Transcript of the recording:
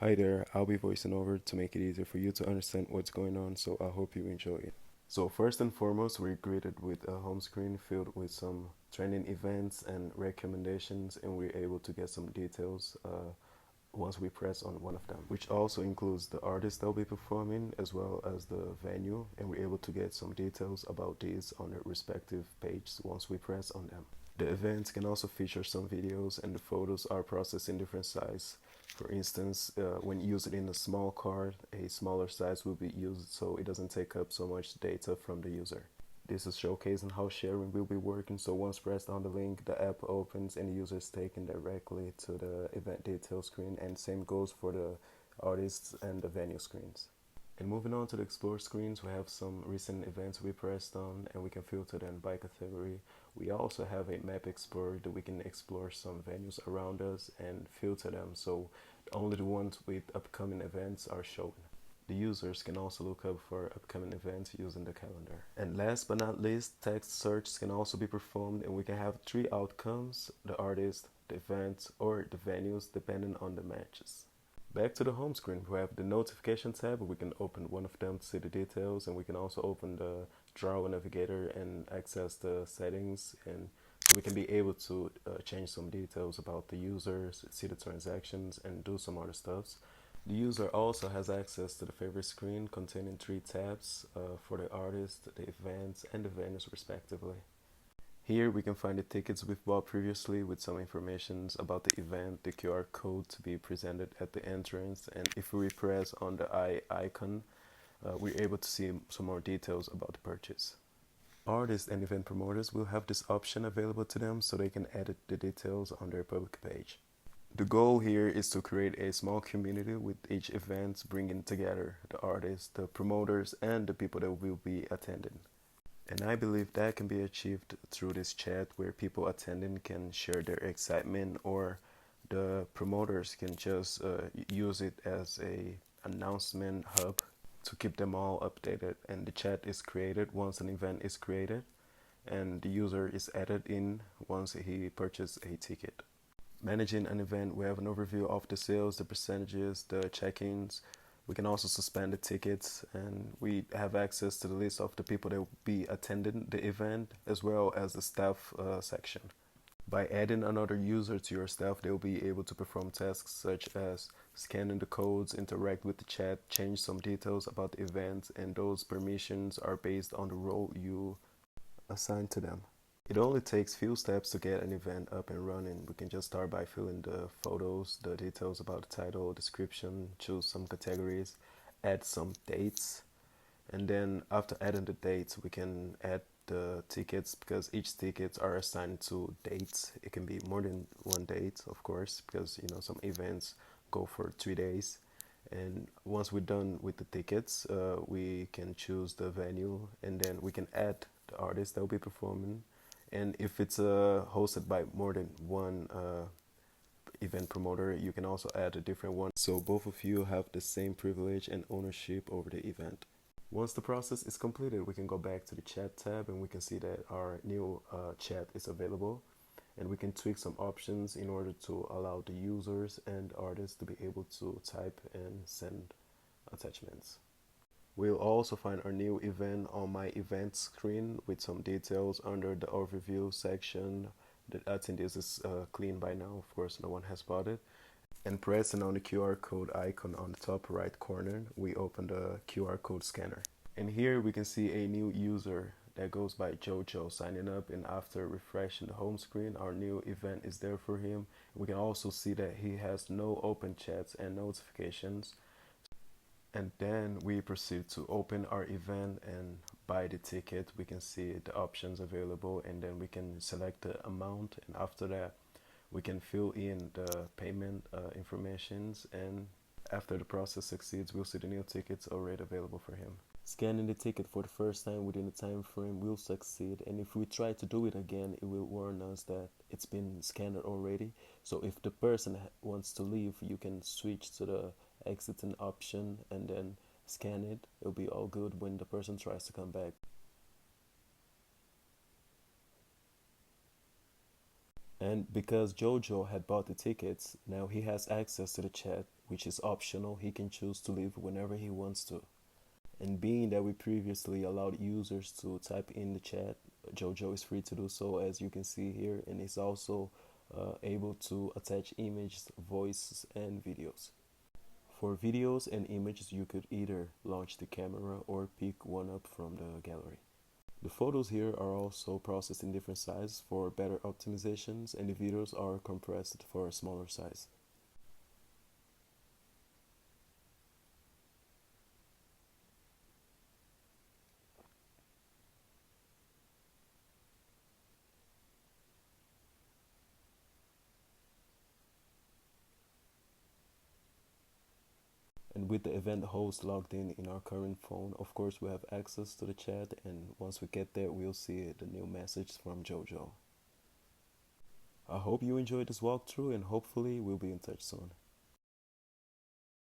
Hi there, I'll be voicing over to make it easier for you to understand what's going on, so I hope you enjoy it. So first and foremost, we're greeted with a home screen filled with some trending events and recommendations, and we're able to get some details once we press on one of them, which also includes the artist that will be performing as well as the venue, and we're able to get some details about these on their respective pages once we press on them. The events can also feature some videos, and the photos are processed in different sizes. For instance, when used in a small card, a smaller size will be used so it doesn't take up so much data from the user. This is showcasing how sharing will be working, so once pressed on the link, the app opens and the user is taken directly to the event details screen, and same goes for the artists and the venue screens. And moving on to the explore screens, we have some recent events we pressed on and we can filter them by category. We also have a map explorer that we can explore some venues around us and filter them so only the ones with upcoming events are shown. The users can also look up for upcoming events using the calendar. And last but not least, text search can also be performed, and we can have three outcomes: the artist, the event, or the venues, depending on the matches. Back to the home screen, we have the notification tab. We can open one of them to see the details, and we can also open the drawer navigator and access the settings, and we can be able to change some details about the users, see the transactions, and do some other stuffs. The user also has access to the favorite screen containing three tabs for the artist, the events, and the venues respectively. Here we can find the tickets we've bought previously with some information about the event, the QR code to be presented at the entrance, and if we press on the eye icon, we're able to see some more details about the purchase. Artists and event promoters will have this option available to them so they can edit the details on their public page. The goal here is to create a small community with each event bringing together the artists, the promoters, and the people that will be attending. And I believe that can be achieved through this chat where people attending can share their excitement, or the promoters can just use it as a announcement hub to keep them all updated. And the chat is created once an event is created, and the user is added in once he purchases a ticket. Managing an event, we have an overview of the sales, the percentages, the check-ins. We can also suspend the tickets, and we have access to the list of the people that will be attending the event as well as the staff section. By adding another user to your staff, they'll be able to perform tasks such as scanning the codes, interact with the chat, change some details about the event, and those permissions are based on the role you assign to them. It only takes few steps to get an event up and running. We can just start by filling the photos, the details about the title, description, choose some categories, add some dates, and then after adding the dates, we can add the tickets because each tickets are assigned to dates. It can be more than one date, of course, because some events go for 3 days. And once we're done with the tickets, we can choose the venue, and then we can add the artist that will be performing. And if it's hosted by more than one event promoter, you can also add a different one. So both of you have the same privilege and ownership over the event. Once the process is completed, we can go back to the chat tab and we can see that our new chat is available. And we can tweak some options in order to allow the users and artists to be able to type and send attachments. We'll also find our new event on my event screen with some details under the overview section. I think this is clean by now. Of course, no one has bought it. And pressing on the QR code icon on the top right corner, we open the QR code scanner. And here we can see a new user that goes by Jojo signing up, and after refreshing the home screen, our new event is there for him. We can also see that he has no open chats and notifications. And then we proceed to open our event and buy the ticket. We can see the options available, and then we can select the amount, and after that we can fill in the payment informations, and after the process succeeds, we'll see the new tickets already available for him. Scanning the ticket for the first time within the time frame will succeed, and if we try to do it again, it will warn us that it's been scanned already. So if the person wants to leave, you can switch to the exiting option and then scan it. It'll be all good when the person tries to come back. And because Jojo had bought the tickets, now he has access to the chat. which is optional. He can choose to leave whenever he wants to. And being that we previously allowed users to type in the chat, Jojo is free to do so, as you can see here, and is also able to attach images, voices, and videos. For videos and images, you could either launch the camera or pick one up from the gallery. The photos here are also processed in different sizes for better optimizations, and the videos are compressed for a smaller size. And with the event host logged in our current phone, of course we have access to the chat, and once we get there, we'll see the new message from Jojo. I hope you enjoyed this walkthrough, and hopefully we'll be in touch soon.